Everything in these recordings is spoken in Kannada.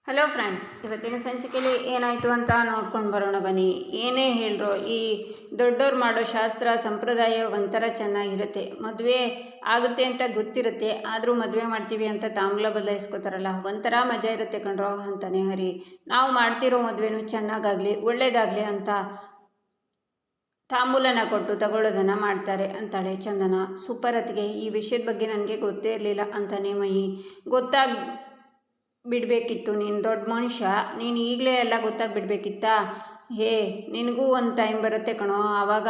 ಹಲೋ ಫ್ರೆಂಡ್ಸ್, ಇವತ್ತಿನ ಸಂಚಿಕೆಯಲ್ಲಿ ಏನಾಯಿತು ಅಂತ ನೋಡ್ಕೊಂಡು ಬರೋಣ ಬನ್ನಿ. ಏನೇ ಹೇಳ್ರು, ಈ ದೊಡ್ಡವ್ರು ಮಾಡೋ ಶಾಸ್ತ್ರ ಸಂಪ್ರದಾಯ ಒಂಥರ ಚೆನ್ನಾಗಿರುತ್ತೆ. ಮದುವೆ ಆಗುತ್ತೆ ಅಂತ ಗೊತ್ತಿರುತ್ತೆ, ಆದರೂ ಮದುವೆ ಮಾಡ್ತೀವಿ ಅಂತ ತಾಂಬೂಲ ಬದಲಾಯಿಸ್ಕೋತಾರಲ್ಲ, ಒಂಥರ ಮಜಾ ಇರುತ್ತೆ ಕಣ್ರೋ ಅಂತಾನೆ ಹರಿ. ನಾವು ಮಾಡ್ತಿರೋ ಮದುವೆನೂ ಚೆನ್ನಾಗಾಗಲಿ ಒಳ್ಳೇದಾಗಲಿ ಅಂತ ತಾಂಬೂಲನ ಕೊಟ್ಟು ತಗೊಳ್ಳೋದನ್ನು ಮಾಡ್ತಾರೆ ಅಂತಾಳೆ ಚಂದನ. ಸೂಪರ್ ಅತ್ತಿಗೆ, ಈ ವಿಷಯದ ಬಗ್ಗೆ ನನಗೆ ಗೊತ್ತೇ ಇರಲಿಲ್ಲ ಅಂತಾನೆ ಮಹಿ. ಬಿಡಬೇಕಿತ್ತು, ನೀನು ದೊಡ್ಡ ಮನುಷ್ಯ, ನೀನು ಈಗಲೇ ಎಲ್ಲ ಗೊತ್ತಾಗ್ಬಿಡ್ಬೇಕಿತ್ತಾ? ನಿನಗೂ ಒಂದು ಟೈಮ್ ಬರುತ್ತೆ ಕಣೋ, ಆವಾಗ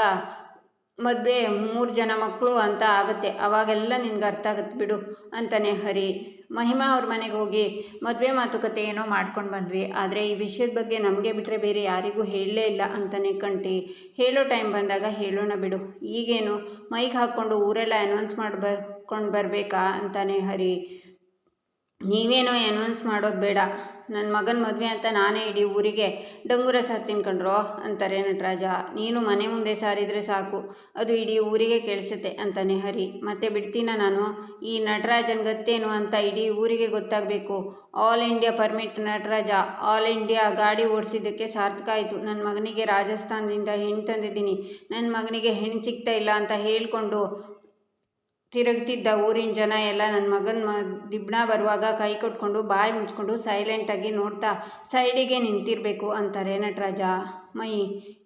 ಮದುವೆ 3 ಜನ ಮಕ್ಕಳು ಅಂತ ಆಗುತ್ತೆ, ಆವಾಗೆಲ್ಲ ನಿನ್ಗೆ ಅರ್ಥ ಆಗುತ್ತೆ ಬಿಡು ಅಂತಾನೆ ಹರಿ. ಮಹಿಮಾ ಅವ್ರ ಮನೆಗೆ ಹೋಗಿ ಮದುವೆ ಮಾತುಕತೆ ಏನೋ ಮಾಡ್ಕೊಂಡು ಬಂದ್ವಿ, ಆದರೆ ಈ ವಿಷಯದ ಬಗ್ಗೆ ನಮಗೆ ಬಿಟ್ಟರೆ ಬೇರೆ ಯಾರಿಗೂ ಹೇಳಲೇ ಇಲ್ಲ ಅಂತಾನೆ ಕಂಟಿ. ಹೇಳೋ ಟೈಮ್ ಬಂದಾಗ ಹೇಳೋಣ ಬಿಡು, ಈಗೇನು ಮೈಗೆ ಹಾಕ್ಕೊಂಡು ಊರೆಲ್ಲ ಅನೌನ್ಸ್ ಮಾಡ್ಕೊಂಡು ಬರಬೇಕಾ ಅಂತಾನೆ ಹರಿ. ನೀವೇನೋ ಅನೌನ್ಸ್ ಮಾಡೋದು ಬೇಡ, ನನ್ನ ಮಗನ ಮದುವೆ ಅಂತ ನಾನೇ ಇಡೀ ಊರಿಗೆ ಡಂಗೂರ ಸಾರ್ತೀನಿ ಕಣ್ರೋ ಅಂತಾರೆ ನಟರಾಜ. ನೀನು ಮನೆ ಮುಂದೆ ಸಾರಿದರೆ ಸಾಕು, ಅದು ಇಡೀ ಊರಿಗೆ ಕೇಳಿಸುತ್ತೆ ಅಂತಾನೆ ಹರಿ. ಮತ್ತೆ ಬಿಡ್ತೀನ ನಾನು? ಈ ನಟರಾಜನ ಗತ್ತೇನು ಅಂತ ಇಡೀ ಊರಿಗೆ ಗೊತ್ತಾಗಬೇಕು. All India permit Nataraja, all India ಗಾಡಿ ಓಡಿಸಿದ್ದಕ್ಕೆ ಸಾರ್ಥಕ ಆಯಿತು. ನನ್ನ ಮಗನಿಗೆ ರಾಜಸ್ಥಾನದಿಂದ ಹೆಣ್ಣು ತಂದಿದ್ದೀನಿ, ನನ್ನ ಮಗನಿಗೆ ಹೆಣ್ಣು ಸಿಗ್ತಾ ಇಲ್ಲ ಅಂತ ಹೇಳ್ಕೊಂಡು ತಿರುಗ್ತಿದ್ದ ಊರಿನ ಜನ ಎಲ್ಲ ನನ್ನ ಮಗನ ದಿಬ್ಣ ಬರುವಾಗ ಕೈ ಕೊಟ್ಕೊಂಡು ಬಾಯಿ ಮುಚ್ಕೊಂಡು ಸೈಲೆಂಟಾಗಿ ನೋಡ್ತಾ ಸೈಡಿಗೆ ನಿಂತಿರಬೇಕು ಅಂತಾರೆ ನಟರಾಜ. ಮೈ,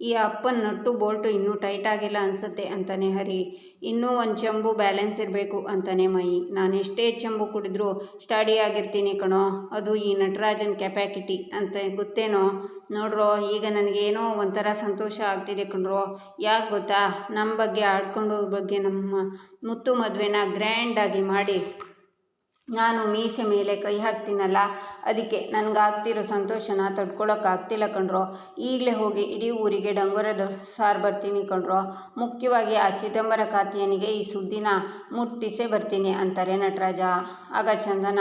ಈ ಅಪ್ಪನ ನಟ್ಟು ಬೋಲ್ಟು ಇನ್ನೂ ಟೈಟ್ ಆಗಿಲ್ಲ ಅನಿಸುತ್ತೆ ಅಂತಾನೆ ಹರಿ. ಇನ್ನೂ ಒಂದು ಚೆಂಬು ಬ್ಯಾಲೆನ್ಸ್ ಇರಬೇಕು ಅಂತಾನೆ ಮೈ. ನಾನು ಎಷ್ಟೇ ಚೆಂಬು ಕುಡಿದ್ರೂ ಸ್ಟಡಿ ಆಗಿರ್ತೀನಿ ಕಣೋ, ಅದು ಈ ನಟರಾಜನ ಕೆಪ್ಯಾಸಿಟಿ ಅಂತ ಗೊತ್ತೇನೋ. ನೋಡ್ರೋ, ಈಗ ನನಗೇನೋ ಒಂಥರ ಸಂತೋಷ ಆಗ್ತಿದೆ ಕಣ್ರೋ. ಯಾಕೆ ಗೊತ್ತಾ? ನಮ್ಮ ಬಗ್ಗೆ ಆಡ್ಕೊಂಡು ಬಗ್ಗೆ ನಮ್ಮ ಮುತ್ತು ಮದುವೆನ ಗ್ರ್ಯಾಂಡಾಗಿ ಮಾಡಿ ನಾನು ಮೀಸೆ ಮೇಲೆ ಕೈ ಹಾಕ್ತೀನಲ್ಲ, ಅದಕ್ಕೆ ನನಗಾಗ್ತಿರೋ ಸಂತೋಷನ ತಡ್ಕೊಳಕ್ಕಾಗ್ತಿಲ್ಲ ಕಣ್ರೋ. ಈಗಲೇ ಹೋಗಿ ಇಡೀ ಊರಿಗೆ ಡಂಗೂರದ ಸಾರು ಬರ್ತೀನಿ ಕಣ್ರೋ. ಮುಖ್ಯವಾಗಿ ಆ ಚಿದಂಬರ ಖಾತೆಯನಿಗೆ ಈ ಸುದ್ದಿನ ಮುಟ್ಟಿಸೇ ಬರ್ತೀನಿ ಅಂತಾರೆ ನಟರಾಜ. ಆಗ ಚಂದನ,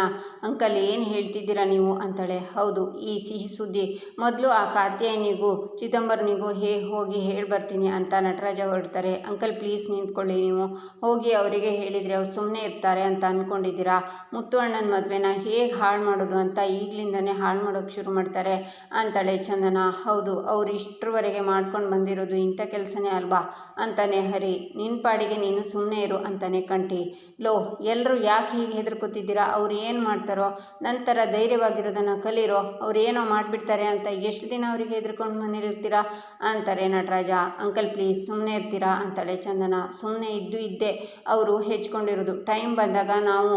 ಅಂಕಲ್ ಏನು ಹೇಳ್ತಿದ್ದೀರಾ ನೀವು ಅಂತಾಳೆ. ಹೌದು, ಈ ಸಿಹಿ ಸುದ್ದಿ ಮೊದಲು ಆ ಖಾತೆಯನಿಗೂ ಚಿದಂಬರನಿಗೂ ಹೋಗಿ ಹೇಳಿ ಬರ್ತೀನಿ ಅಂತ ನಟರಾಜ ಹೊರಡ್ತಾರೆ. ಅಂಕಲ್ ಪ್ಲೀಸ್ ನಿಂತ್ಕೊಳ್ಳಿ, ನೀವು ಹೋಗಿ ಅವರಿಗೆ ಹೇಳಿದರೆ ಅವ್ರು ಸುಮ್ಮನೆ ಇರ್ತಾರೆ ಅಂತ ಅಂದ್ಕೊಂಡಿದ್ದೀರಾ? ಮುತ್ತು ಅಣ್ಣನ ಮದುವೆನ ಹೇಗೆ ಹಾಳು ಮಾಡೋದು ಅಂತ ಈಗಲಿಂದನೇ ಹಾಳು ಮಾಡೋಕ್ಕೆ ಶುರು ಮಾಡ್ತಾರೆ ಅಂತಾಳೆ ಚಂದನ. ಹೌದು, ಅವ್ರು ಇಷ್ಟರವರೆಗೆ ಮಾಡ್ಕೊಂಡು ಬಂದಿರೋದು ಇಂಥ ಕೆಲಸನೇ ಅಲ್ವಾ ಅಂತಾನೆ ಹರಿ. ನಿನ್ನ ಪಾಡಿಗೆ ನೀನು ಸುಮ್ಮನೆ ಇರು ಅಂತಾನೆ ಕಂಟಿ. ಲೋ, ಎಲ್ಲರೂ ಯಾಕೆ ಹೀಗೆ ಹೆದರ್ಕೋತಿದ್ದೀರಾ? ಅವ್ರು ಏನು ಮಾಡ್ತಾರೋ, ನಂತರ ಧೈರ್ಯವಾಗಿರೋದನ್ನು ಕಲೀರೋ. ಅವ್ರು ಏನೋ ಮಾಡಿಬಿಡ್ತಾರೆ ಅಂತ ಎಷ್ಟು ದಿನ ಅವರಿಗೆ ಹೆದರ್ಕೊಂಡು ಮನೇಲಿರ್ತೀರಾ ಅಂತಾರೆ ನಟರಾಜ. ಅಂಕಲ್ ಪ್ಲೀಸ್ ಸುಮ್ಮನೆ ಇರ್ತೀರಾ ಅಂತಾಳೆ ಚಂದನ. ಸುಮ್ಮನೆ ಇದ್ದೇ ಅವರು ಹೆಚ್ಕೊಂಡಿರೋದು, ಟೈಮ್ ಬಂದಾಗ ನಾವು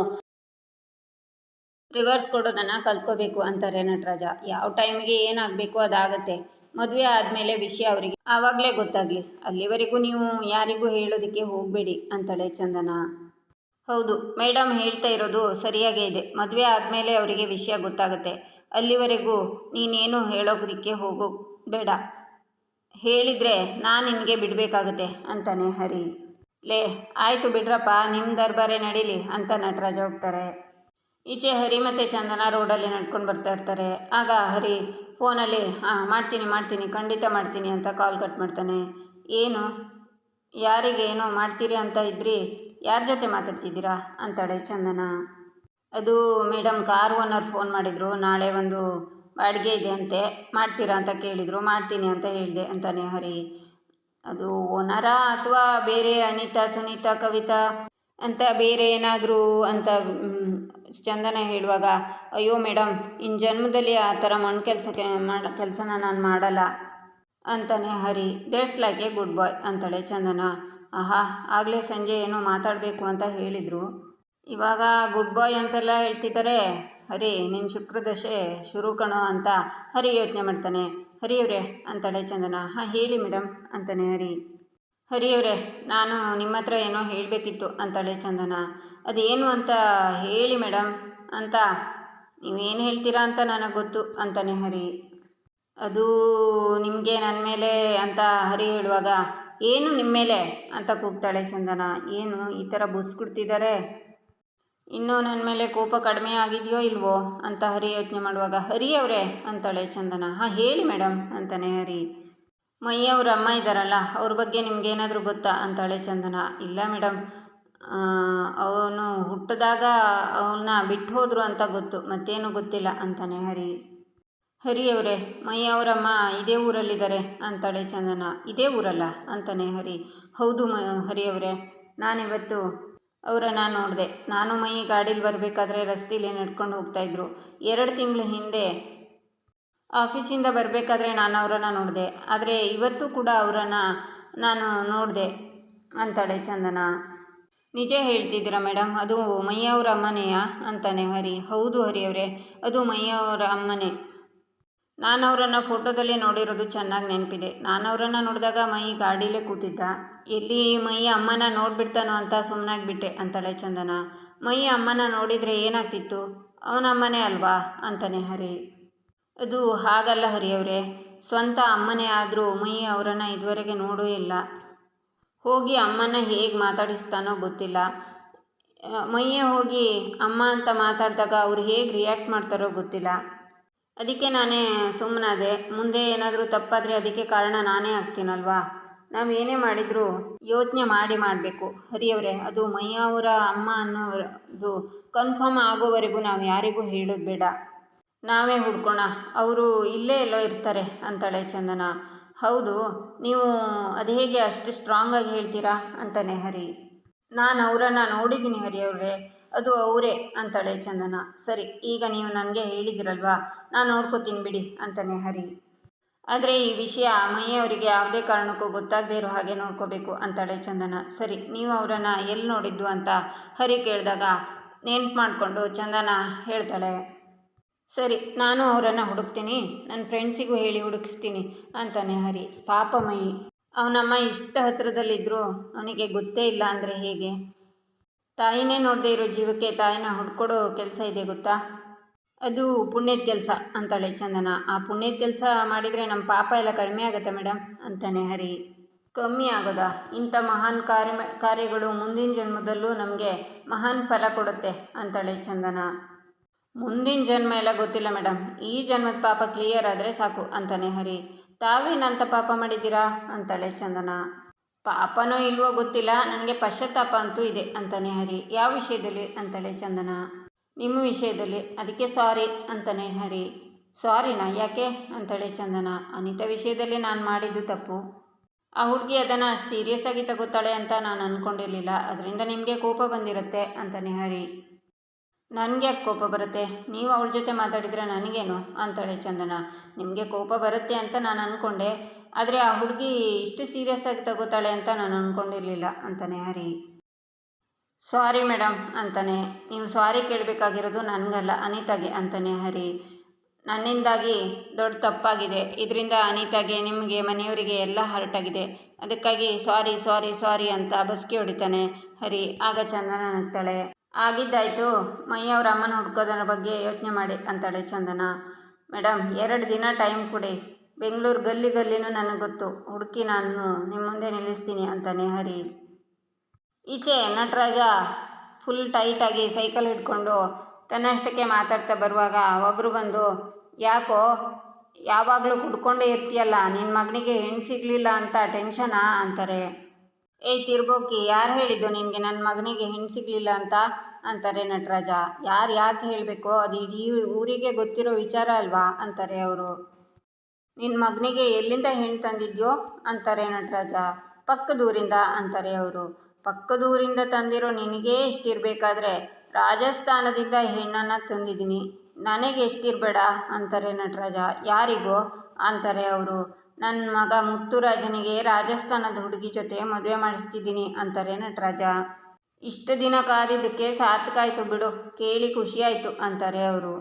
ರಿವರ್ಸ್ ಕೊಡೋದನ್ನು ಕಲ್ತ್ಕೋಬೇಕು ಅಂತಾರೆ ನಟರಾಜ. ಯಾವ ಟೈಮಿಗೆ ಏನಾಗಬೇಕು ಅದಾಗತ್ತೆ, ಮದುವೆ ಆದಮೇಲೆ ವಿಷಯ ಅವರಿಗೆ ಆವಾಗಲೇ ಗೊತ್ತಾಗಲಿ, ಅಲ್ಲಿವರೆಗೂ ನೀವು ಯಾರಿಗೂ ಹೇಳೋದಕ್ಕೆ ಹೋಗಬೇಡಿ ಅಂತಾಳೆ ಚಂದನ. ಹೌದು, ಮೇಡಮ್ ಹೇಳ್ತಾ ಇರೋದು ಸರಿಯಾಗೇ ಇದೆ, ಮದುವೆ ಆದಮೇಲೆ ಅವರಿಗೆ ವಿಷಯ ಗೊತ್ತಾಗುತ್ತೆ, ಅಲ್ಲಿವರೆಗೂ ನೀನೇನು ಹೇಳೋದಕ್ಕೆ ಹೋಗೋಬೇಡ, ಹೇಳಿದರೆ ನಾನು ನಿನಗೆ ಬಿಡಬೇಕಾಗತ್ತೆ ಅಂತಾನೆ ಹರಿ. ಲೇ ಆಯಿತು ಬಿಡ್ರಪ್ಪ, ನಿಮ್ಮ ದರ್ಬಾರೇ ನಡೀಲಿ ಅಂತ ನಟರಾಜ ಹೋಗ್ತಾರೆ. ಈಚೆ ಹರಿ ಮತ್ತು ಚಂದನ ರೋಡಲ್ಲಿ ನಡ್ಕೊಂಡು ಬರ್ತಾ ಇರ್ತಾರೆ. ಆಗ ಹರಿ ಫೋನಲ್ಲಿ ಮಾಡ್ತೀನಿ ಖಂಡಿತ ಮಾಡ್ತೀನಿ ಅಂತ ಕಾಲ್ ಕಟ್ ಮಾಡ್ತಾನೆ. ಏನು, ಯಾರಿಗೆ ಏನೋ ಮಾಡ್ತೀರಿ ಅಂತ ಇದ್ರಿ, ಯಾರ ಜೊತೆ ಮಾತಾಡ್ತಿದ್ದೀರಾ ಅಂತಾಳೆ ಚಂದನ. ಅದು ಮೇಡಮ್, ಕಾರ್ ಓನರ್ ಫೋನ್ ಮಾಡಿದರು, ನಾಳೆ ಒಂದು ಬಾಡಿಗೆ ಇದೆ ಅಂತೆ, ಮಾಡ್ತೀರಾ ಅಂತ ಕೇಳಿದರು, ಮಾಡ್ತೀನಿ ಅಂತ ಹೇಳಿದೆ ಅಂತಾನೆ ಹರಿ. ಅದು ಓನರಾ ಅಥವಾ ಬೇರೆ ಅನಿತಾ ಸುನೀತಾ ಕವಿತಾ ಅಂತ ಬೇರೆ ಏನಾದರೂ ಅಂತ ಚಂದನ ಹೇಳುವಾಗ, ಅಯ್ಯೋ ಮೇಡಮ್, ಇನ್ನು ಜನ್ಮದಲ್ಲಿ ಆ ಥರ ಮಣ್ಣು ಕೆಲಸನ ನಾನು ಮಾಡಲ್ಲ ಅಂತಾನೆ ಹರಿ. ದೇಟ್ಸ್ ಲೈಕ್ ಎ ಗುಡ್ ಬಾಯ್ ಅಂತಾಳೆ ಚಂದನ. ಆಗಲೇ ಸಂಜೆ ಏನೋ ಮಾತಾಡಬೇಕು ಅಂತ ಹೇಳಿದರು, ಇವಾಗ ಗುಡ್ ಬಾಯ್ ಅಂತೆಲ್ಲ ಹೇಳ್ತಿದ್ದಾರೆ. ಹರಿ, ನಿನ್ನ ಶುಕ್ರದಶೆ ಶುರು ಕಣೋ ಅಂತ ಹರಿ ಯೋಚನೆ ಮಾಡ್ತಾನೆ. ಹರಿಯವರೇ ಅಂತಾಳೆ ಚಂದನ. ಹೇಳಿ ಮೇಡಮ್ ಅಂತಾನೆ ಹರಿ. ಹರಿಯವರೇ, ನಾನು ನಿಮ್ಮ ಹತ್ರ ಏನೋ ಹೇಳಬೇಕಿತ್ತು ಅಂತಾಳೆ ಚಂದನ. ಅದೇನು ಅಂತ ಹೇಳಿ ಮೇಡಮ್ ಅಂತ. ನೀವೇನು ಹೇಳ್ತೀರಾ ಅಂತ ನನಗೆ ಗೊತ್ತು ಅಂತಾನೆ ಹರಿ. ಅದು ನಿಮಗೆ ನನ್ನ ಮೇಲೆ ಅಂತ ಹರಿ ಹೇಳುವಾಗ, ಏನು ನಿಮ್ಮ ಮೇಲೆ ಅಂತ ಕೂಗ್ತಾಳೆ ಚಂದನ. ಏನು ಈ ಥರ ಬುಸ್ಕೊಡ್ತಿದ್ದಾರೆ, ಇನ್ನೂ ನನ್ನ ಮೇಲೆ ಕೋಪ ಕಡಿಮೆ ಆಗಿದೆಯೋ ಇಲ್ವೋ ಅಂತ ಹರಿ ಯೋಚನೆ ಮಾಡುವಾಗ, ಹರಿಯವರೇ ಅಂತಾಳೆ ಚಂದನ. ಹೇಳಿ ಮೇಡಮ್ ಅಂತಾನೆ ಹರಿ. ಮೈಯವ್ರ ಅಮ್ಮ ಇದ್ದಾರಲ್ಲ, ಅವ್ರ ಬಗ್ಗೆ ನಿಮಗೇನಾದರೂ ಗೊತ್ತಾ ಅಂತಾಳೆ ಚಂದನ. ಇಲ್ಲ ಮೇಡಮ್, ಅವನು ಹುಟ್ಟಿದಾಗ ಅವನ್ನ ಬಿಟ್ಟು ಹೋದರು ಅಂತ ಗೊತ್ತು, ಮತ್ತೇನು ಗೊತ್ತಿಲ್ಲ ಅಂತಾನೆ ಹರಿ. ಹರಿಯವರೇ, ಮೈ ಅವರಮ್ಮ ಇದೇ ಊರಲ್ಲಿದ್ದಾರೆ ಅಂತಾಳೆ ಚಂದನ. ಇದೇ ಊರಲ್ಲ ಅಂತಾನೆ ಹರಿ. ಹೌದು ಹರಿಯವರೇ, ನಾನಿವತ್ತು ಅವರನ್ನು ನೋಡಿದೆ. ನಾನು ಮೈ ಗಾಡೀಲಿ ಬರಬೇಕಾದ್ರೆ ರಸ್ತೆಯಲ್ಲಿ ನಡ್ಕೊಂಡು ಹೋಗ್ತಾಯಿದ್ರು. 2 ತಿಂಗಳ ಹಿಂದೆ ಆಫೀಸಿಂದ ಬರಬೇಕಾದ್ರೆ ನಾನು ಅವರನ್ನು ನೋಡಿದೆ. ಆದರೆ ಇವತ್ತು ಕೂಡ ಅವರನ್ನು ನಾನು ನೋಡಿದೆ ಅಂತಾಳೆ ಚಂದನ. ನಿಜ ಹೇಳ್ತಿದ್ದೀರಾ ಮೇಡಮ್? ಅದು ಮೈಯವರ ಅಮ್ಮನೆಯಾ ಅಂತಾನೆ ಹರಿ. ಹೌದು ಹರಿಯವರೇ, ಅದು ಮೈಯವರ ಅಮ್ಮನೇ. ನಾನು ಅವರನ್ನು ಫೋಟೋದಲ್ಲಿ ನೋಡಿರೋದು ಚೆನ್ನಾಗಿ ನೆನಪಿದೆ. ನಾನು ಅವರನ್ನು ನೋಡಿದಾಗ ಮೈ ಗಾಡೀಲೇ ಕೂತಿದ್ದ. ಎಲ್ಲಿ ಮೈ ಅಮ್ಮನ ನೋಡಿಬಿಡ್ತಾನೋ ಅಂತ ಸುಮ್ಮನಾಗಿಬಿಟ್ಟೆ ಅಂತಾಳೆ ಚಂದನ. ಮೈ ಅಮ್ಮನ ನೋಡಿದರೆ ಏನಾಗ್ತಿತ್ತು? ಅವನ ಅಮ್ಮನೇ ಅಲ್ವಾ ಅಂತಾನೆ ಹರಿ. ಅದು ಹಾಗಲ್ಲ ಹರಿಯವರೇ, ಸ್ವಂತ ಅಮ್ಮನೇ ಆದರೂ ಮೈ ಅವರನ್ನು ಇದುವರೆಗೆ ನೋಡೂ ಇಲ್ಲ. ಹೋಗಿ ಅಮ್ಮನ ಹೇಗೆ ಮಾತಾಡಿಸ್ತಾನೋ ಗೊತ್ತಿಲ್ಲ. ಮೈಯೇ ಹೋಗಿ ಅಮ್ಮ ಅಂತ ಮಾತಾಡಿದಾಗ ಅವ್ರು ಹೇಗೆ ರಿಯಾಕ್ಟ್ ಮಾಡ್ತಾರೋ ಗೊತ್ತಿಲ್ಲ. ಅದಕ್ಕೆ ನಾನೇ ಸುಮ್ಮನಾದೆ. ಮುಂದೆ ಏನಾದರೂ ತಪ್ಪಾದರೆ ಅದಕ್ಕೆ ಕಾರಣ ನಾನೇ ಆಗ್ತೀನಲ್ವಾ? ನಾವೇನೇ ಮಾಡಿದರೂ ಯೋಚನೆ ಮಾಡಬೇಕು ಹರಿಯವರೇ. ಅದು ಮೈಯವರ ಅಮ್ಮ ಅನ್ನೋದು ಕನ್ಫರ್ಮ್ ಆಗೋವರೆಗೂ ನಾವು ಯಾರಿಗೂ ಹೇಳೋದು ಬೇಡ. ನಾವೇ ಹುಡ್ಕೋಣ. ಅವರು ಇಲ್ಲೇ ಎಲ್ಲೋ ಇರ್ತಾರೆ ಅಂತಾಳೆ ಚಂದನ. ಹೌದು, ನೀವು ಅದು ಹೇಗೆ ಅಷ್ಟು ಸ್ಟ್ರಾಂಗಾಗಿ ಹೇಳ್ತೀರಾ ಅಂತಾನೆ ಹರಿ. ನಾನು ಅವರನ್ನು ನೋಡಿದ್ದೀನಿ ಹರಿಯವರೇ, ಅದು ಅವರೇ ಅಂತಾಳೆ ಚಂದನ. ಸರಿ, ಈಗ ನೀವು ನನಗೆ ಹೇಳಿದಿರಲ್ವಾ, ನಾನು ನೋಡ್ಕೋತೀನಿ ಬಿಡಿ ಅಂತಾನೆ ಹರಿ. ಆದರೆ ಈ ವಿಷಯ ಮೈಯವರಿಗೆ ಯಾವುದೇ ಕಾರಣಕ್ಕೂ ಗೊತ್ತಾಗದೇ ಇರೋ ಹಾಗೆ ನೋಡ್ಕೋಬೇಕು ಅಂತಾಳೆ ಚಂದನ. ಸರಿ, ನೀವು ಅವರನ್ನು ಎಲ್ಲಿ ನೋಡಿದ್ದು ಅಂತ ಹರಿ ಕೇಳಿದಾಗ ನೆನ್ಪು ಮಾಡಿಕೊಂಡು ಚಂದನ ಹೇಳ್ತಾಳೆ. ಸರಿ, ನಾನು ಅವರನ್ನು ಹುಡುಕ್ತೀನಿ, ನನ್ನ ಫ್ರೆಂಡ್ಸಿಗೂ ಹೇಳಿ ಹುಡುಕಿಸ್ತೀನಿ ಅಂತಾನೆ ಹರಿ. ಪಾಪ ಮೈ, ಅವನಮ್ಮ ಇಷ್ಟ ಹತ್ರದಲ್ಲಿದ್ದರೂ ಅವನಿಗೆ ಗೊತ್ತೇ ಇಲ್ಲ ಅಂದರೆ ಹೇಗೆ? ತಾಯಿನೇ ನೋಡದೇ ಇರೋ ಜೀವಕ್ಕೆ ತಾಯಿನ ಹುಡ್ಕೊಡೋ ಕೆಲಸ ಇದೆ ಗೊತ್ತಾ? ಅದು ಪುಣ್ಯದ ಕೆಲಸ ಅಂತಾಳೆ ಚಂದನ. ಆ ಪುಣ್ಯದ ಕೆಲಸ ಮಾಡಿದರೆ ನಮ್ಮ ಪಾಪ ಎಲ್ಲ ಕಡಿಮೆ ಆಗುತ್ತೆ ಮೇಡಮ್ ಅಂತಾನೆ ಹರಿ. ಕಮ್ಮಿ ಆಗೋದಾ? ಇಂಥ ಮಹಾನ್ ಕಾರ್ಯಗಳು ಮುಂದಿನ ಜನ್ಮದಲ್ಲೂ ನಮಗೆ ಮಹಾನ್ ಫಲ ಕೊಡುತ್ತೆ ಅಂತಾಳೆ ಚಂದನ. ಮುಂದಿನ ಜನ್ಮ ಎಲ್ಲ ಗೊತ್ತಿಲ್ಲ ಮೇಡಮ್, ಈ ಜನ್ಮದ ಪಾಪ ಕ್ಲಿಯರ್ ಆದರೆ ಸಾಕು ಅಂತಾನೆ ಹರಿ. ತಾವೇನಂತ ಪಾಪ ಮಾಡಿದ್ದೀರಾ ಅಂತಾಳೆ ಚಂದನ. ಪಾಪನೋ ಇಲ್ವೋ ಗೊತ್ತಿಲ್ಲ, ನನಗೆ ಪಶ್ಚಾತ್ತಾಪ ಅಂತೂ ಇದೆ ಅಂತಾನೆ ಹರಿ. ಯಾವ ವಿಷಯದಲ್ಲಿ ಅಂತಾಳೆ ಚಂದನ. ನಿಮ್ಮ ವಿಷಯದಲ್ಲಿ. ಅದಕ್ಕೆ ಸಾರಿ ಅಂತಾನೆ ಹರಿ. ಸಾರಿನಾ? ಯಾಕೆ ಅಂತಾಳೆ ಚಂದನ. ಅನಿತಾ ವಿಷಯದಲ್ಲಿ ನಾನು ಮಾಡಿದ್ದು ತಪ್ಪು. ಆ ಹುಡುಗಿ ಅದನ್ನು ಸೀರಿಯಸ್ ಆಗಿ ತಗೋತಾಳೆ ಅಂತ ನಾನು ಅಂದ್ಕೊಂಡಿರಲಿಲ್ಲ. ಅದರಿಂದ ನಿಮಗೆ ಕೋಪ ಬಂದಿರುತ್ತೆ ಅಂತಾನೆ ಹರಿ. ನನಗೆ ಯಾಕೆ ಕೋಪ ಬರುತ್ತೆ? ನೀವು ಅವಳ ಜೊತೆ ಮಾತಾಡಿದರೆ ನನಗೇನು ಅಂತಾಳೆ ಚಂದನ. ನಿಮಗೆ ಕೋಪ ಬರುತ್ತೆ ಅಂತ ನಾನು ಅಂದ್ಕೊಂಡೆ, ಆದರೆ ಆ ಹುಡುಗಿ ಇಷ್ಟು ಸೀರಿಯಸ್ ಆಗಿ ತಗೋತಾಳೆ ಅಂತ ನಾನು ಅಂದ್ಕೊಂಡಿರಲಿಲ್ಲ ಅಂತಾನೆ ಹರಿ. ಸಾರಿ ಮೇಡಮ್ ಅಂತಾನೆ. ನೀವು ಸಾರಿ ಕೇಳಬೇಕಾಗಿರೋದು ನನಗಲ್ಲ, ಅನಿತಾಗೆ ಅಂತಾನೆ ಹರಿ. ನನ್ನಿಂದಾಗಿ ದೊಡ್ಡ ತಪ್ಪಾಗಿದೆ. ಇದರಿಂದ ಅನಿತಾಗೆ, ನಿಮಗೆ, ಮನೆಯವರಿಗೆ ಎಲ್ಲ ಹರ್ಟ್ ಆಗಿದೆ. ಅದಕ್ಕಾಗಿ ಸಾರಿ ಸಾರಿ ಸಾರಿ ಅಂತ ಬಸ್ಕಿ ಹೊಡಿತಾನೆ ಹರಿ. ಆಗ ಚಂದನ ನಗ್ತಾಳೆ. ಆಗಿದ್ದಾಯಿತು, ಮೈಯವರ ಅಮ್ಮನ ಹುಡ್ಕೋದ್ರ ಬಗ್ಗೆ ಯೋಚನೆ ಮಾಡಿ ಅಂತಾಳೆ ಚಂದನ. ಮೇಡಮ್, 2 ದಿನ ಟೈಮ್ ಕೊಡಿ. ಬೆಂಗಳೂರು ಗಲ್ಲಿನೂ ನನಗೆ ಗೊತ್ತು. ಹುಡುಕಿ ನಾನು ನಿಮ್ಮ ಮುಂದೆ ನಿಲ್ಲಿಸ್ತೀನಿ ಅಂತಾನೆ ಹರಿ. ಈಚೆ ನಟರಾಜ ಫುಲ್ ಟೈಟಾಗಿ ಸೈಕಲ್ ಹಿಡ್ಕೊಂಡು ತನ್ನಷ್ಟಕ್ಕೆ ಮಾತಾಡ್ತಾ ಬರುವಾಗ ಒಬ್ಬರು ಬಂದು, ಯಾಕೋ ಯಾವಾಗಲೂ ಕುಡ್ಕೊಂಡೇ ಇರ್ತೀಯಲ್ಲ, ನಿನ್ನ ಮಗನಿಗೆ ಹೆಣ್ಣು ಸಿಗಲಿಲ್ಲ ಅಂತ ಟೆನ್ಷನಾ ಅಂತಾರೆ. ಏಯ್ ತಿರ್ಬೋಕಿ, ಯಾರು ಹೇಳಿದ್ದು ನಿನಗೆ ನನ್ನ ಮಗನಿಗೆ ಹೆಣ್ಣು ಸಿಗಲಿಲ್ಲ ಅಂತ ಅಂತಾರೆ ನಟರಾಜ. ಯಾಕೆ ಹೇಳಬೇಕು? ಅದು ಇಡೀ ಊರಿಗೆ ಗೊತ್ತಿರೋ ವಿಚಾರ ಅಲ್ವಾ ಅಂತಾರೆ ಅವರು. ನಿನ್ನ ಮಗನಿಗೆ ಎಲ್ಲಿಂದ ಹೆಣ್ಣು ತಂದಿದ್ಯೋ ಅಂತಾರೆ ನಟರಾಜ. ಪಕ್ಕದೂರಿಂದ ಅಂತಾರೆ ಅವರು. ಪಕ್ಕದೂರಿಂದ ತಂದಿರೋ ನಿನಗೇ ಎಷ್ಟಿರಬೇಕಾದ್ರೆ ರಾಜಸ್ಥಾನದಿಂದ ಹೆಣ್ಣನ್ನು ತಂದಿದ್ದೀನಿ, ನನಗೆ ಎಷ್ಟಿರಬೇಡ ಅಂತಾರೆ ನಟರಾಜ. ಯಾರಿಗೋ ಅಂತಾರೆ ಅವರು. ನನ್ನ ಮಗ ಮುತ್ತುರಾಜನಿಗೆ ರಾಜಸ್ಥಾನದ ಹುಡುಗಿ ಜೊತೆ ಮದುವೆ ಮಾಡಿಸ್ತಿದ್ದೀನಿ ಅಂತಾರೆ ನಟರಾಜ. ಇಷ್ಟು ದಿನ ಕಾದಿದ್ದಕ್ಕೆ ಸಾರ್ಥಕ ಆಯಿತು ಬಿಡು, ಕೇಳಿ ಖುಷಿಯಾಯಿತು ಅಂತಾರೆ ಅವರು.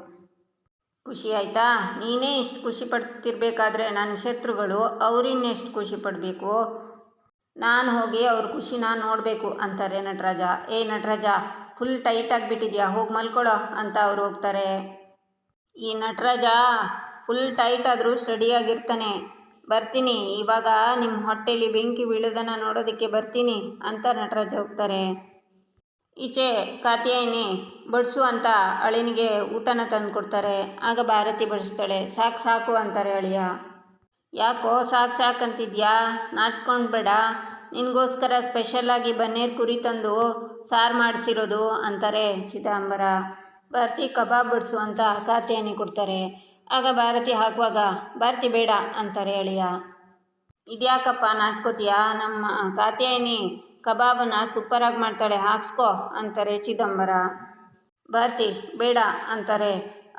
ಖುಷಿ ಆಯಿತಾ? ನೀನೇ ಇಷ್ಟು ಖುಷಿ ಪಡ್ತಿರ್ಬೇಕಾದ್ರೆ ನನ್ನ ಶತ್ರುಗಳು ಅವರಿನ್ನೆಷ್ಟು ಖುಷಿ ಪಡಬೇಕು. ನಾನು ಹೋಗಿ ಅವ್ರ ಖುಷಿನ ನೋಡಬೇಕು ಅಂತಾರೆ ನಟರಾಜ. ನಟರಾಜ, ಫುಲ್ ಟೈಟ್ ಆಗಿಬಿಟ್ಟಿದ್ಯಾ, ಹೋಗಿ ಮಲ್ಕೊಳ್ಳೋ ಅಂತ ಅವ್ರು ಹೋಗ್ತಾರೆ. ಈ ನಟರಾಜ ಫುಲ್ ಟೈಟ್ ಆದರೂ ಸ್ಟಡಿಯಾಗಿರ್ತಾನೆ. ಬರ್ತೀನಿ, ಇವಾಗ ನಿಮ್ಮ ಹೊಟ್ಟೆಲಿ ಬೆಂಕಿ ಬೀಳೋದನ್ನು ನೋಡೋದಕ್ಕೆ ಬರ್ತೀನಿ ಅಂತ ನಟರಾಜ ಹೋಗ್ತಾರೆ. ಈಚೆ ಕಾತ್ಯಾಯಿನಿ ಬಡಿಸು ಅಂತ ಅಳಿನಿಗೆ ಊಟನ ತಂದು ಕೊಡ್ತಾರೆ. ಆಗ ಭಾರತಿ ಬಡಿಸ್ತಾಳೆ. ಸಾಕು ಸಾಕು ಅಂತಾರೆ ಅಳಿಯ. ಯಾಕೋ ಸಾಕು ಅಂತಿದ್ಯಾ? ನಾಚ್ಕೊಂಡ್ಬೇಡ, ನಿನಗೋಸ್ಕರ ಸ್ಪೆಷಲಾಗಿ ಬನ್ನೇರು ಕುರಿ ತಂದು ಸಾರು ಮಾಡಿಸಿರೋದು ಅಂತಾರೆ ಚಿದಂಬರ. ಭಾರತಿ ಕಬಾಬ್ ಬಡಿಸು ಅಂತ ಕಾತ್ಯಾಯಿನಿ ಕೊಡ್ತಾರೆ. ಆಗ ಭಾರತಿ ಹಾಕುವಾಗ ಭಾರತಿ ಬೇಡ ಅಂತಾರೆ ಅಳಿಯ. ಇದ್ಯಾಕಪ್ಪ ನಾಚ್ಕೋತೀಯ, ನಮ್ಮ ಕಾತ್ಯಾಯಿನಿ ಕಬಾಬನ್ನ ಸೂಪರಾಗಿ ಮಾಡ್ತಾಳೆ, ಹಾಕ್ಸ್ಕೋ ಅಂತಾರೆ ಚಿದಂಬರ. ಭಾರತಿ ಬೇಡ ಅಂತಾರೆ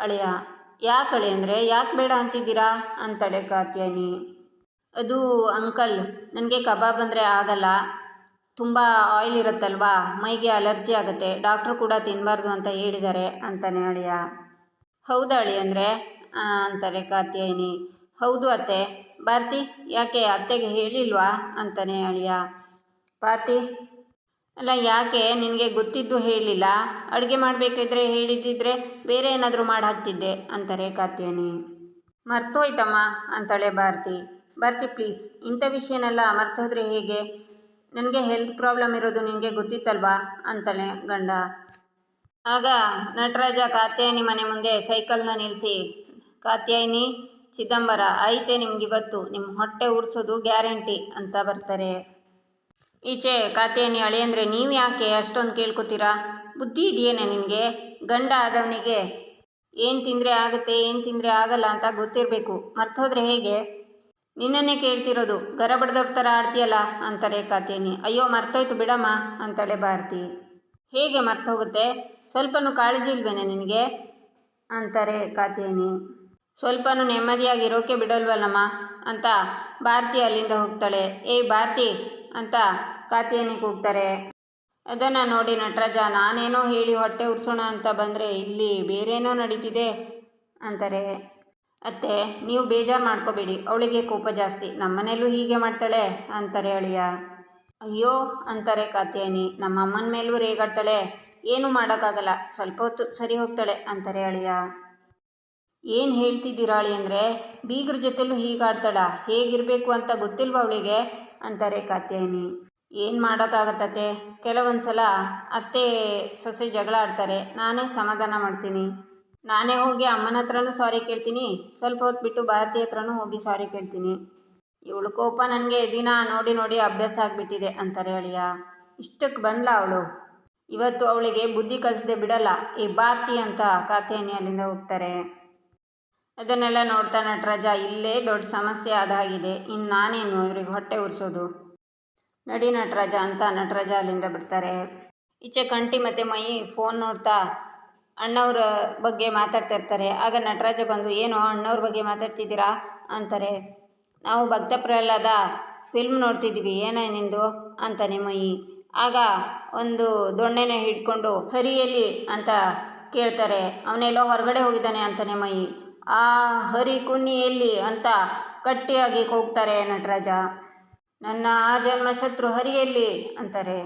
ಅಳಿಯ. ಯಾಕೆ ಅಳಿ ಅಂದರೆ ಯಾಕೆ ಬೇಡ ಅಂತಿದ್ದೀರಾ ಅಂತಾಳೆ ಕಾತ್ಯಾಯಿನಿ. ಅದು ಅಂಕಲ್, ನನಗೆ ಕಬಾಬ್ ಅಂದರೆ ಆಗಲ್ಲ, ತುಂಬ ಆಯಿಲ್ ಇರುತ್ತಲ್ವಾ, ಮೈಗೆ ಅಲರ್ಜಿ ಆಗುತ್ತೆ, ಡಾಕ್ಟ್ರು ಕೂಡ ತಿನ್ನಬಾರ್ದು ಅಂತ ಹೇಳಿದ್ದಾರೆ ಅಂತಾನೆ ಅಳಿಯ. ಹೌದಾ ಅಳಿ ಅಂದರೆ ಅಂತಾರೆ ಕಾತ್ಯಾಯಿನಿ. ಹೌದು ಅತ್ತೆ. ಭಾರತಿ ಯಾಕೆ ಅತ್ತೆಗೆ ಹೇಳಿಲ್ವಾ ಅಂತಾನೆ ಅಳಿಯ. ಭಾರತಿ ಅಲ್ಲ ಯಾಕೆ, ನಿನಗೆ ಗೊತ್ತಿದ್ದು ಹೇಳಿಲ್ಲ, ಅಡುಗೆ ಮಾಡಬೇಕಿದ್ರೆ ಹೇಳಿದ್ದಿದ್ರೆ ಬೇರೆ ಏನಾದರೂ ಮಾಡಿ ಹಾಕ್ತಿದ್ದೆ ಅಂತಾರೆ ಕಾತ್ಯಾಯಿನಿ. ಮರ್ತೋಯ್ತಮ್ಮ ಅಂತಾಳೆ ಭಾರತಿ. ಭಾರತಿ ಪ್ಲೀಸ್, ಇಂಥ ವಿಷಯನೆಲ್ಲ ಮರ್ತೋದ್ರೆ ಹೇಗೆ, ನನಗೆ ಹೆಲ್ತ್ ಪ್ರಾಬ್ಲಮ್ ಇರೋದು ನಿನಗೆ ಗೊತ್ತಿತ್ತಲ್ವಾ ಅಂತಾನೆ ಗಂಡ. ಆಗ ನಟರಾಜ ಕಾತ್ಯಾಯಿನಿ ಮನೆ ಮುಂದೆ ಸೈಕಲ್ನ ನಿಲ್ಲಿಸಿ, ಕಾತ್ಯಾಯಿನಿ ಚಿದಂಬರ ಐತೆ ನಿಮ್ಗಿವತ್ತು, ನಿಮ್ಮ ಹೊಟ್ಟೆ ಉರ್ಸೋದು ಗ್ಯಾರಂಟಿ ಅಂತ ಬರ್ತಾರೆ. ಈಚೆ ಕಾತ್ಯಾಯಿನಿ ಅಳಿಯಂದ್ರೆ ನೀವು ಯಾಕೆ ಅಷ್ಟೊಂದು ಕೇಳ್ಕೊತೀರಾ, ಬುದ್ಧಿ ಇದೆಯೇನೆ ನಿನಗೆ, ಗಂಡ ಆದವನಿಗೆ ಏನು ತಿಂದರೆ ಆಗುತ್ತೆ ಏನು ತಿಂದರೆ ಆಗಲ್ಲ ಅಂತ ಗೊತ್ತಿರಬೇಕು, ಮರ್ತೋದ್ರೆ ಹೇಗೆ, ನಿನ್ನನ್ನೇ ಕೇಳ್ತಿರೋದು, ಗರ ಬಡ್ದವ್ರ ಥರ ಆಡ್ತೀಯಲ್ಲ ಅಂತಾರೆ ಕಾತ್ಯಾಯಿನಿ. ಅಯ್ಯೋ ಮರ್ತೋಯ್ತು ಬಿಡಮ್ಮ ಅಂತಾಳೆ ಭಾರತಿ. ಹೇಗೆ ಮರ್ತೋಗುತ್ತೆ, ಸ್ವಲ್ಪನೂ ಕಾಳಜಿ ಇಲ್ವೇನೆ ನಿನಗೆ ಅಂತಾರೆ ಕಾತ್ಯಾಯಿನಿ. ಸ್ವಲ್ಪನೂ ನೆಮ್ಮದಿಯಾಗಿರೋಕೆ ಬಿಡಲ್ವಲ್ಲಮ್ಮ ಅಂತ ಭಾರತಿ ಅಲ್ಲಿಂದ ಹೋಗ್ತಾಳೆ. ಏಯ್ ಭಾರತಿ ಅಂತ ಕಾತ್ಯಾಯಿನಿ ಕೂಗ್ತಾರೆ. ಅದನ್ನು ನೋಡಿ ನಟರಾಜ, ನಾನೇನೋ ಹೇಳಿ ಹೊಟ್ಟೆ ಉರ್ಸೋಣ ಅಂತ ಬಂದರೆ ಇಲ್ಲಿ ಬೇರೇನೋ ನಡೀತಿದೆ ಅಂತಾರೆ. ಅತ್ತೆ ನೀವು ಬೇಜಾರು ಮಾಡ್ಕೋಬೇಡಿ, ಅವಳಿಗೆ ಕೋಪ ಜಾಸ್ತಿ, ನಮ್ಮನೇಲೂ ಹೀಗೆ ಮಾಡ್ತಾಳೆ ಅಂತಾರೆ ಅಳಿಯ. ಅಯ್ಯೋ ಅಂತಾರೆ ಕಾತ್ಯಾಯಿನಿ, ನಮ್ಮ ಅಮ್ಮನ ಮೇಲೂ ರೇಗಾಡ್ತಾಳೆ, ಏನೂ ಮಾಡೋಕ್ಕಾಗಲ್ಲ, ಸ್ವಲ್ಪ ಹೊತ್ತು ಸರಿ ಹೋಗ್ತಾಳೆ ಅಂತಾರೆ ಅಳಿಯ. ಏನು ಹೇಳ್ತಿದ್ದೀರಾ ಅಳಿ ಅಂದರೆ, ಬೀಗ್ರ ಜೊತೆಲೂ ಹೀಗಾಡ್ತಾಳ, ಹೇಗಿರಬೇಕು ಅಂತ ಗೊತ್ತಿಲ್ವ ಅವಳಿಗೆ ಅಂತಾರೆ ಕಾತ್ಯಾಯಿನಿ. ಏನು ಮಾಡೋಕ್ಕಾಗತ್ತತ್ತೆ, ಕೆಲವೊಂದು ಸಲ ಅತ್ತೆ ಸೊಸೆ ಜಗಳ ಆಡ್ತಾರೆ, ನಾನೇ ಸಮಾಧಾನ ಮಾಡ್ತೀನಿ, ನಾನೇ ಹೋಗಿ ಅಮ್ಮನ ಹತ್ರನೂ ಸಾರಿ ಕೇಳ್ತೀನಿ, ಸ್ವಲ್ಪ ಹೊತ್ತು ಬಿಟ್ಟು ಭಾರತಿ ಹತ್ರನೂ ಹೋಗಿ ಸಾರಿ ಕೇಳ್ತೀನಿ, ಇವಳು ಕೋಪ ನನಗೆ ದಿನ ನೋಡಿ ನೋಡಿ ಅಭ್ಯಾಸ ಆಗಿಬಿಟ್ಟಿದೆ ಅಂತಾರೆ ಅಳಿಯ. ಇಷ್ಟಕ್ಕೆ ಬಂದ್ಲ ಅವಳು, ಇವತ್ತು ಅವಳಿಗೆ ಬುದ್ಧಿ ಕಲಿಸದೆ ಬಿಡಲ್ಲ ಈ ಭಾರತಿ ಅಂತ ಕಾತ್ಯಾಯಿನಿ ಅಲ್ಲಿಂದ ಹೋಗ್ತಾರೆ. ಅದನ್ನೆಲ್ಲ ನೋಡ್ತಾ ನಟರಾಜ, ಇಲ್ಲೇ ದೊಡ್ಡ ಸಮಸ್ಯೆ ಆದಾಗಿದೆ, ಇನ್ನು ನಾನೇನು ಇವ್ರಿಗೆ ಹೊಟ್ಟೆ ಉರಿಸೋದು, ನಡಿ ನಟರಾಜ ಅಂತ ನಟರಾಜ ಅಲ್ಲಿಂದ ಬಿಡ್ತಾರೆ. ಈಚೆ ಕಂಠಿ ಮತ್ತು ಮೈ ಫೋನ್ ನೋಡ್ತಾ ಅಣ್ಣವ್ರ ಬಗ್ಗೆ ಮಾತಾಡ್ತಾ ಇರ್ತಾರೆ. ಆಗ ನಟರಾಜ ಬಂದು, ಏನೋ ಅಣ್ಣವ್ರ ಬಗ್ಗೆ ಮಾತಾಡ್ತಿದ್ದೀರಾ ಅಂತಾರೆ. ನಾವು ಭಕ್ತ ಪ್ರಹ್ಲಾದ ಫಿಲ್ಮ್ ನೋಡ್ತಿದ್ದೀವಿ, ಏನಿಂದು ಅಂತಾನೆ ಮೈ. ಆಗ ಒಂದು ದೊಣ್ಣೆನ ಹಿಡ್ಕೊಂಡು ಹರಿಯಲ್ಲಿ ಅಂತ ಕೇಳ್ತಾರೆ. ಅವನೆಲ್ಲೋ ಹೊರಗಡೆ ಹೋಗಿದ್ದಾನೆ ಅಂತಾನೆ ಮೈ. ಆ ಹರಿ ಕುನ್ನಿ ಎಲ್ಲಿ ಅಂತ ಗಟ್ಟಿಯಾಗಿ ಕೂಗ್ತಾರೆ ನಟರಾಜ. ನನ್ನ ಆ ಜನ್ಮ ಶತ್ರು ಹರಿಯಲ್ಲಿ ಅಂತಾರೆ.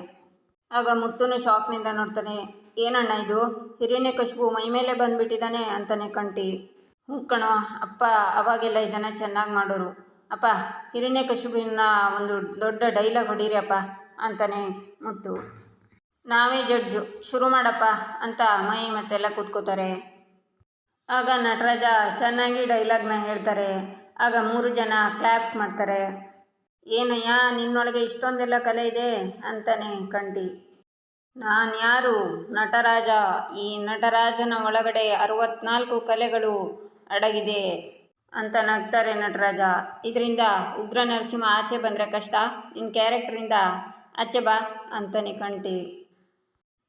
ಆಗ ಮುತ್ತುನು ಶಾಕ್ನಿಂದ ನೋಡ್ತಾನೆ. ಏನಣ್ಣ ಇದು, ಹಿರಣ್ಯಕಶಿಪು ಮೈ ಮೇಲೆ ಬಂದುಬಿಟ್ಟಿದ್ದಾನೆ ಅಂತಾನೆ ಕಂಠಿ. ಹ್ಞೂ ಕಣೋ ಅಪ್ಪ, ಅವಾಗೆಲ್ಲ ಇದನ್ನು ಚೆನ್ನಾಗಿ ಮಾಡೋರು ಅಪ್ಪ, ಹಿರಣ್ಯಕಶಿಪುವಿನ ಒಂದು ದೊಡ್ಡ ಡೈಲಾಗ್ ಹೊಡೀರಿ ಅಪ್ಪ ಅಂತಾನೆ ಮುತ್ತು. ನಾವೇ ಜಡ್ಜು, ಶುರು ಮಾಡಪ್ಪ ಅಂತ ಮೈ ಮತ್ತೆಲ್ಲ ಕೂತ್ಕೋತಾರೆ. ಆಗ ನಟರಾಜ ಚೆನ್ನಾಗಿ ಡೈಲಾಗ್ನ ಹೇಳ್ತಾರೆ. ಆಗ 3 ಜನ ಕ್ಲ್ಯಾಪ್ಸ್ ಮಾಡ್ತಾರೆ. ಏನಯ್ಯ ನಿನ್ನೊಳಗೆ ಇಷ್ಟೊಂದೆಲ್ಲ ಕಲೆ ಇದೆ ಅಂತಾನೆ ಕಂಠಿ. ನಾನು ಯಾರು, ನಟರಾಜ, ಈ ನಟರಾಜನ ಒಳಗಡೆ 64 ಕಲೆಗಳು ಅಡಗಿದೆ ಅಂತ ನಗ್ತಾರೆ ನಟರಾಜ. ಇದರಿಂದ ಉಗ್ರ ನರಸಿಂಹ ಆಚೆ ಬಂದರೆ ಕಷ್ಟ, ನಿನ್ನ ಕ್ಯಾರೆಕ್ಟ್ರಿಂದ ಆಚೆ ಬಾ ಅಂತಾನೆ ಕಂಠಿ.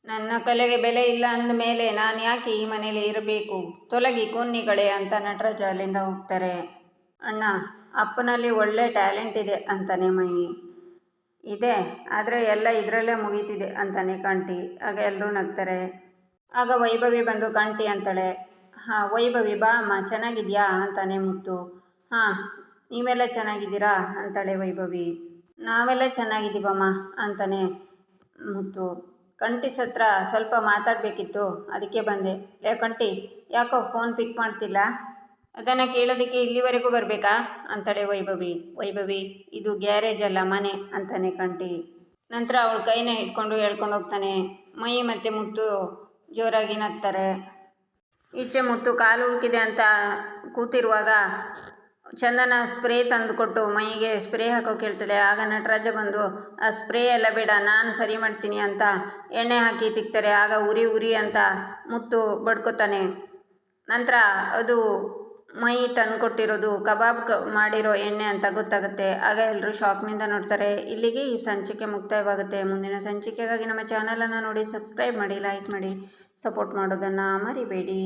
ನನ್ನ ಕಲೆಗೆ ಬೆಲೆ ಇಲ್ಲ ಅಂದಮೇಲೆ ನಾನು ಯಾಕೆ ಈ ಮನೇಲಿ ಇರಬೇಕು, ತೊಲಗಿ ಕೊನ್ನಿಗಳೇ ಅಂತ ನಟರಾಜ ಅಲ್ಲಿಂದ ಹೋಗ್ತಾರೆ. ಅಣ್ಣ ಅಪ್ಪನಲ್ಲಿ ಒಳ್ಳೆ ಟ್ಯಾಲೆಂಟ್ ಇದೆ ಅಂತಾನೆ ಮೈ. ಇದೆ, ಆದರೆ ಎಲ್ಲ ಇದರಲ್ಲೇ ಮುಗೀತಿದೆ ಅಂತಾನೆ ಕಂಠಿ. ಆಗ ಎಲ್ಲರೂ ನಗ್ತಾರೆ. ಆಗ ವೈಭವಿ ಬಂದು ಕಂಠಿ ಅಂತಾಳೆ. ಹಾಂ ವೈಭವಿ ಬಾ ಅಮ್ಮ, ಚೆನ್ನಾಗಿದ್ಯಾ ಅಂತಾನೆ ಮುತ್ತು. ಹಾಂ ನೀವೆಲ್ಲ ಚೆನ್ನಾಗಿದ್ದೀರಾ ಅಂತಾಳೆ ವೈಭವಿ. ನಾವೆಲ್ಲ ಚೆನ್ನಾಗಿದ್ದೀವಮ್ಮ ಅಂತಾನೆ ಮುತ್ತು. ಕಂಠಿ ಹತ್ರ ಸ್ವಲ್ಪ ಮಾತಾಡಬೇಕಿತ್ತು, ಅದಕ್ಕೆ ಬಂದೆ. ಲೇ ಕಂಠಿ, ಯಾಕೋ ಫೋನ್ ಪಿಕ್ ಮಾಡ್ತಿಲ್ಲ, ಅದನ್ನು ಕೇಳೋದಕ್ಕೆ ಇಲ್ಲಿವರೆಗೂ ಬರಬೇಕಾ ಅಂತಾಳೆ ವೈಭವಿ. ವೈಭವಿ ಇದು ಗ್ಯಾರೇಜ್ ಅಲ್ಲ ಮನೆ ಅಂತಾನೆ ಕಂಠಿ. ನಂತರ ಅವಳ ಕೈನ ಹಿಡ್ಕೊಂಡು ಹೇಳ್ಕೊಂಡು ಹೋಗ್ತಾನೆ. ಮೈ ಮತ್ತು ಮುತ್ತು ಜೋರಾಗಿ ನಗ್ತಾರೆ. ಈಚೆ ಮುತ್ತು ಕಾಲು ಉಳ್ಕಿದೆ ಅಂತ ಕೂತಿರುವಾಗ ಚಂದನ ಸ್ಪ್ರೇ ತಂದುಕೊಟ್ಟು ಮೈಗೆ ಸ್ಪ್ರೇ ಹಾಕೋಕೆ ಹೇಳ್ತಾಳೆ. ಆಗ ನಟರಾಜ ಬಂದು, ಆ ಸ್ಪ್ರೇ ಎಲ್ಲ ಬೇಡ, ನಾನು ಸರಿ ಮಾಡ್ತೀನಿ ಅಂತ ಎಣ್ಣೆ ಹಾಕಿ ತಿಕ್ತಾರೆ. ಆಗ ಉರಿ ಉರಿ ಅಂತ ಮುತ್ತು ಬಡ್ಕೋತಾನೆ. ನಂತರ ಅದು ಮೈ ತಂದುಕೊಟ್ಟಿರೋದು ಕಬಾಬ್ ಮಾಡಿರೋ ಎಣ್ಣೆ ಅಂತ ಗೊತ್ತಾಗುತ್ತೆ. ಆಗ ಎಲ್ಲರೂ ಶಾಕ್ನಿಂದ ನೋಡ್ತಾರೆ. ಇಲ್ಲಿಗೆ ಈ ಸಂಚಿಕೆ ಮುಕ್ತಾಯವಾಗುತ್ತೆ. ಮುಂದಿನ ಸಂಚಿಕೆಗಾಗಿ ನಮ್ಮ ಚಾನಲನ್ನು ನೋಡಿ, ಸಬ್ಸ್ಕ್ರೈಬ್ ಮಾಡಿ, ಲೈಕ್ ಮಾಡಿ, ಸಪೋರ್ಟ್ ಮಾಡೋದನ್ನು ಮರಿಬೇಡಿ.